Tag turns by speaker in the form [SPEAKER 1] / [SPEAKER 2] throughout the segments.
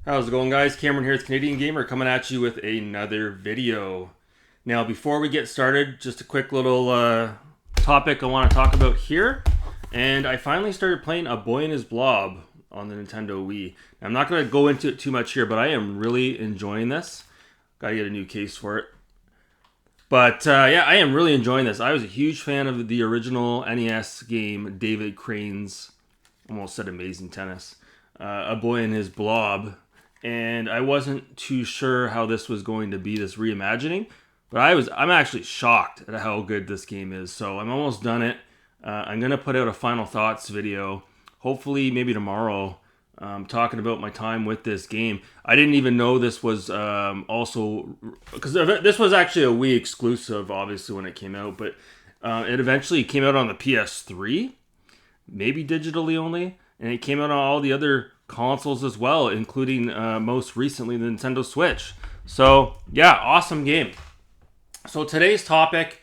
[SPEAKER 1] How's it going, guys? Cameron here with Canadian Gamer coming at you with another video. Now, before we get started, just a quick little topic I want to talk about here. And I finally started playing A Boy and His Blob on the Nintendo Wii. Now, I'm not going to go into it too much here, but I am really enjoying this. Gotta get a new case for it. But yeah, I am really enjoying this. I was a huge fan of the original NES game, David Crane's, almost said Amazing Tennis, A Boy and His Blob. And I wasn't too sure how this was going to be, this reimagining, but I'm actually shocked at how good this game is. So I'm almost done it. I'm gonna put out a final thoughts video, hopefully maybe tomorrow, talking about my time with this game. I didn't even know this was also, because this was actually a Wii exclusive, obviously, when it came out, but it eventually came out on the PS3, maybe digitally only, and it came out on all the other consoles as well, including most recently the Nintendo Switch. So yeah, awesome game. So today's topic,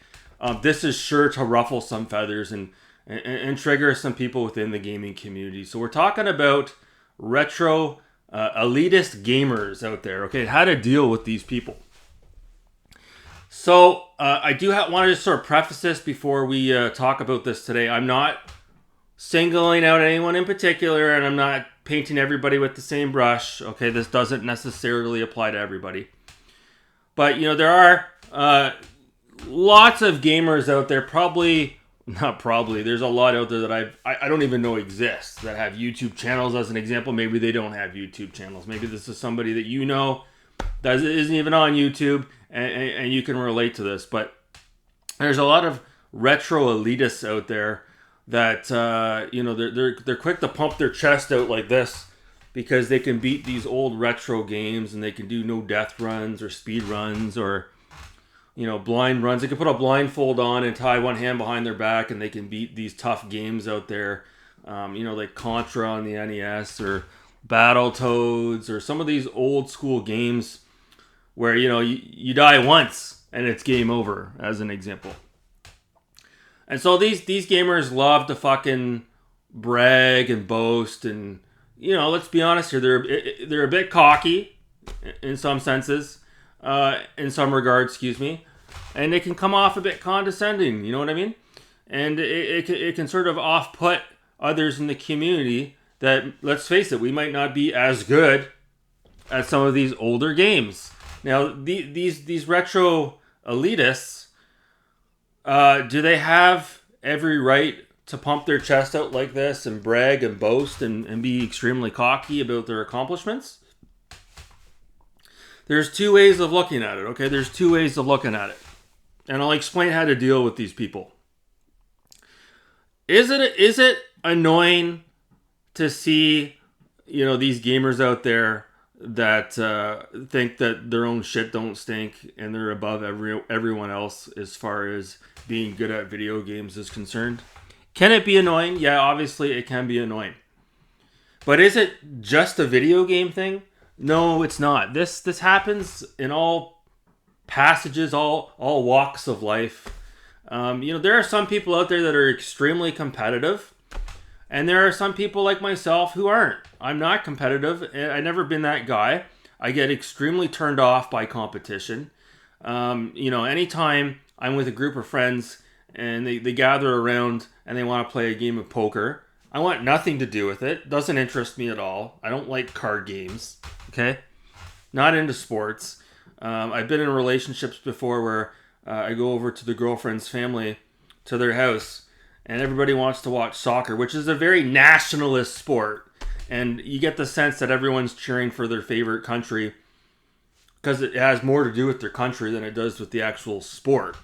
[SPEAKER 1] this is sure to ruffle some feathers and trigger some people within the gaming community. So we're talking about retro elitist gamers out there. Okay, how to deal with these people. So I do want to just sort of preface this before we talk about this today. I'm not singling out anyone in particular, and I'm not painting everybody with the same brush. Okay, this doesn't necessarily apply to everybody. But, you know, there are lots of gamers out there, there's a lot out there that I don't even know exist, that have YouTube channels as an example. Maybe they don't have YouTube channels. Maybe this is somebody that you know that isn't even on YouTube, and you can relate to this. But there's a lot of retro elitists out there that you know, they're quick to pump their chest out like this because they can beat these old retro games, and they can do no death runs or speed runs or, you know, blind runs. They can put a blindfold on and tie one hand behind their back, and they can beat these tough games out there, you know, like Contra on the NES or Battletoads or some of these old school games where, you know, you die once and it's game over, as an example. And so these gamers love to fucking brag and boast, and, you know, let's be honest here, they're a bit cocky in some senses, in some regards, excuse me, and they can come off a bit condescending. You know what I mean? And it can sort of off-put others in the community that, let's face it, we might not be as good as some of these older games. Now, these retro elitists. Do they have every right to pump their chest out like this and brag and boast and be extremely cocky about their accomplishments? There's two ways of looking at it, okay? There's two ways of looking at it. And I'll explain how to deal with these people. Is it annoying to see, you know, these gamers out there that think that their own shit don't stink and they're above everyone else as far as being good at video games is concerned? Can it be annoying? Yeah, obviously it can be annoying. But is it just a video game thing? No, it's not. This happens in all passages, all walks of life. You know, there are some people out there that are extremely competitive, and there are some people like myself who aren't. I'm not competitive. I've never been that guy. I get extremely turned off by competition. You know, anytime I'm with a group of friends and they gather around and they want to play a game of poker, I want nothing to do with it. Doesn't interest me at all. I don't like card games. Okay? Not into sports. I've been in relationships before where I go over to the girlfriend's family, to their house, and everybody wants to watch soccer, which is a very nationalist sport. And you get the sense that everyone's cheering for their favorite country because it has more to do with their country than it does with the actual sport.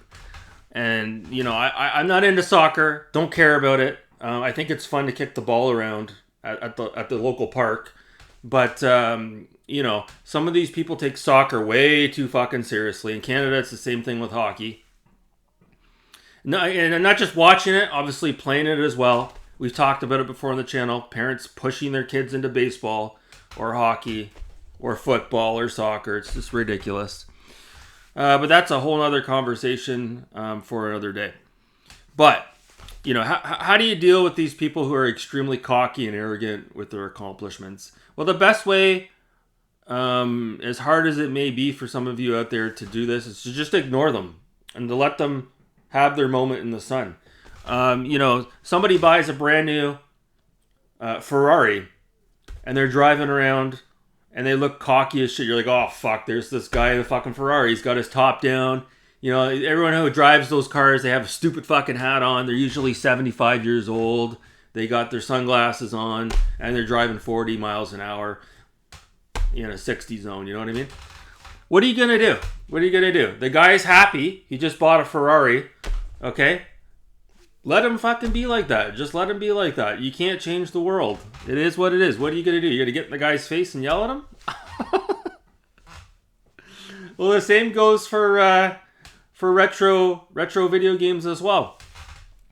[SPEAKER 1] And, you know, I'm not into soccer. Don't care about it. I think it's fun to kick the ball around at the local park. But, you know, some of these people take soccer way too fucking seriously. In Canada, it's the same thing with hockey. No, and not just watching it, obviously playing it as well. We've talked about it before on the channel. Parents pushing their kids into baseball or hockey or football or soccer. It's just ridiculous. But that's a whole other conversation for another day. But, you know, how do you deal with these people who are extremely cocky and arrogant with their accomplishments? Well, the best way as hard as it may be for some of you out there to do this, is to just ignore them and to let them have their moment in the sun. Somebody buys a brand new Ferrari and they're driving around and they look cocky as shit. You're like, oh fuck, there's this guy in a fucking Ferrari. He's got his top down. Everyone who drives those cars, they have a stupid fucking hat on. They're usually 75 years old. They got their sunglasses on and they're driving 40 miles an hour in a 60 zone. You know what I mean? What are you going to do? What are you going to do? The guy's happy. He just bought a Ferrari. Okay? Let him fucking be like that. Just let him be like that. You can't change the world. It is what it is. What are you going to do? You're going to get in the guy's face and yell at him? Well, the same goes for retro video games as well.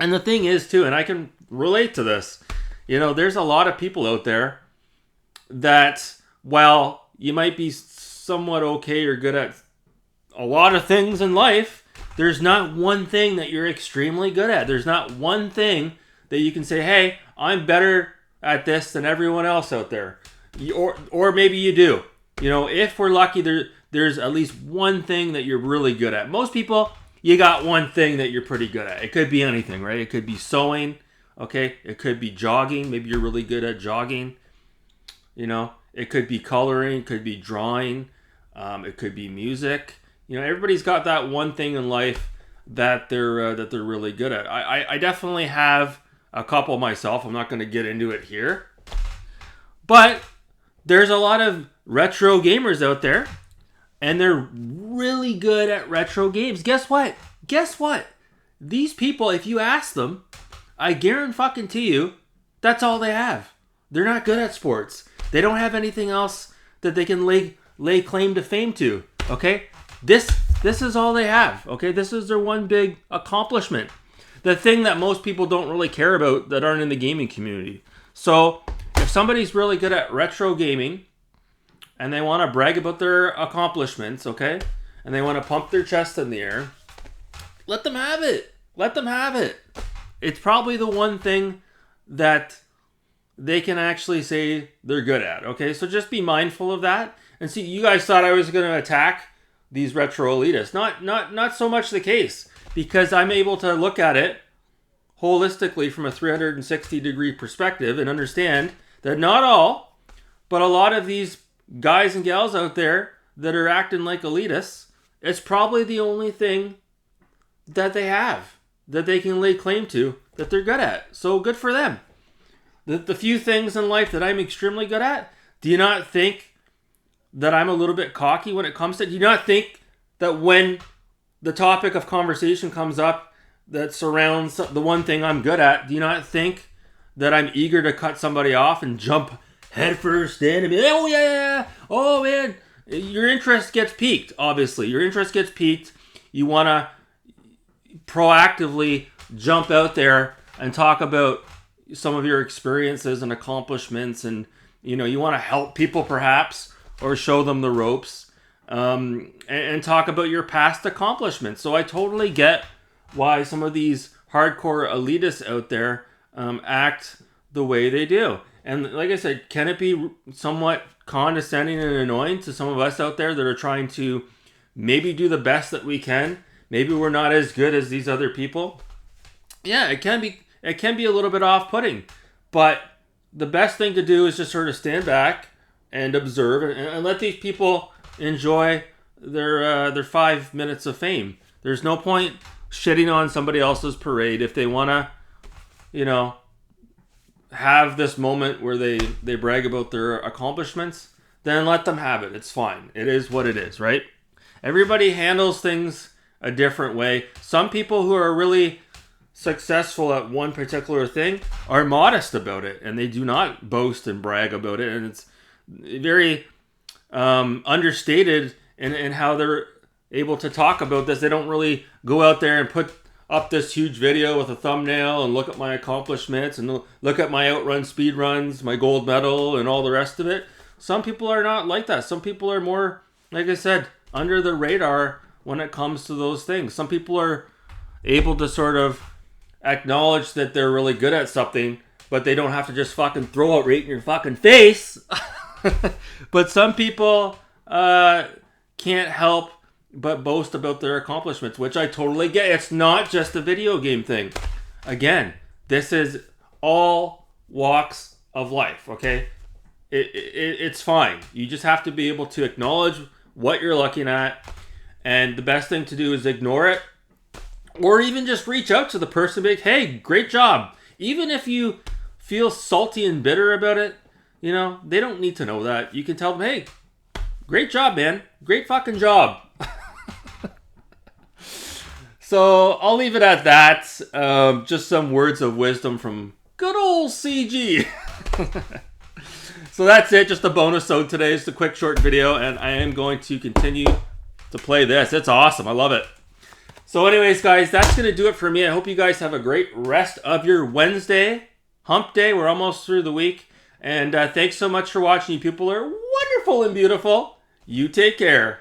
[SPEAKER 1] And the thing is, too, and I can relate to this, there's a lot of people out there that, while you might be somewhat okay or good at a lot of things in life, there's not one thing that you're extremely good at. There's not one thing that you can say, hey, I'm better at this than everyone else out there. Or maybe you do. If we're lucky, there's at least one thing that you're really good at. Most people, you got one thing that you're pretty good at. It could be anything, right? It could be sewing, okay? It could be jogging. Maybe you're really good at jogging. It could be coloring. It could be drawing. It could be music. Everybody's got that one thing in life that they're really good at. I definitely have a couple myself. I'm not going to get into it here, but there's a lot of retro gamers out there, and they're really good at retro games. Guess what? These people, if you ask them, I guarantee you, that's all they have. They're not good at sports. They don't have anything else that they can lay claim to fame to. Okay. This is all they have, okay? This is their one big accomplishment. The thing that most people don't really care about that aren't in the gaming community. So, if somebody's really good at retro gaming and they want to brag about their accomplishments, okay? And they want to pump their chest in the air, let them have it. Let them have it. It's probably the one thing that they can actually say they're good at, okay? So just be mindful of that. And see, you guys thought I was going to attack these retro elitists. Not so much the case, because I'm able to look at it holistically from a 360-degree perspective and understand that not all, but a lot of these guys and gals out there that are acting like elitists, it's probably the only thing that they have, that they can lay claim to, that they're good at. So good for them. The few things in life that I'm extremely good at, do you not think that I'm a little bit cocky when it comes to it? Do you not think that when the topic of conversation comes up that surrounds the one thing I'm good at, do you not think that I'm eager to cut somebody off and jump headfirst in and be like, oh yeah, oh man, your interest gets piqued, obviously. Your interest gets piqued. You want to proactively jump out there and talk about some of your experiences and accomplishments, and you want to help people perhaps, or show them the ropes, and talk about your past accomplishments. So I totally get why some of these hardcore elitists out there act the way they do. And like I said, can it be somewhat condescending and annoying to some of us out there that are trying to maybe do the best that we can? Maybe we're not as good as these other people. Yeah, it can be a little bit off-putting. But the best thing to do is just sort of stand back and observe and let these people enjoy their 5 minutes of fame. There's no point shitting on somebody else's parade. If they want to, have this moment where they brag about their accomplishments, then let them have it. It's fine. It is what it is, right? Everybody handles things a different way. Some people who are really successful at one particular thing are modest about it, and they do not boast and brag about it, and it's very understated in how they're able to talk about this. They don't really go out there and put up this huge video with a thumbnail and look at my accomplishments and look at my outrun speed runs, my gold medal, and all the rest of it. Some people are not like that. Some people are more, like I said, under the radar when it comes to those things. Some people are able to sort of acknowledge that they're really good at something, but they don't have to just fucking throw it right in your fucking face But some people can't help but boast about their accomplishments, which I totally get. It's not just a video game thing. Again, this is all walks of life, okay? It's fine. You just have to be able to acknowledge what you're looking at, and the best thing to do is ignore it, or even just reach out to the person and be like, hey, great job. Even if you feel salty and bitter about it, you know, they don't need to know that. You can tell them, hey, great job, man. Great fucking job. So I'll leave it at that. Just some words of wisdom from good old CG. So that's it. Just a bonus. So today is the quick short video, and I am going to continue to play this. It's awesome. I love it. So anyways, guys, that's going to do it for me. I hope you guys have a great rest of your Wednesday. Hump day. We're almost through the week. And thanks so much for watching. You people are wonderful and beautiful. You take care.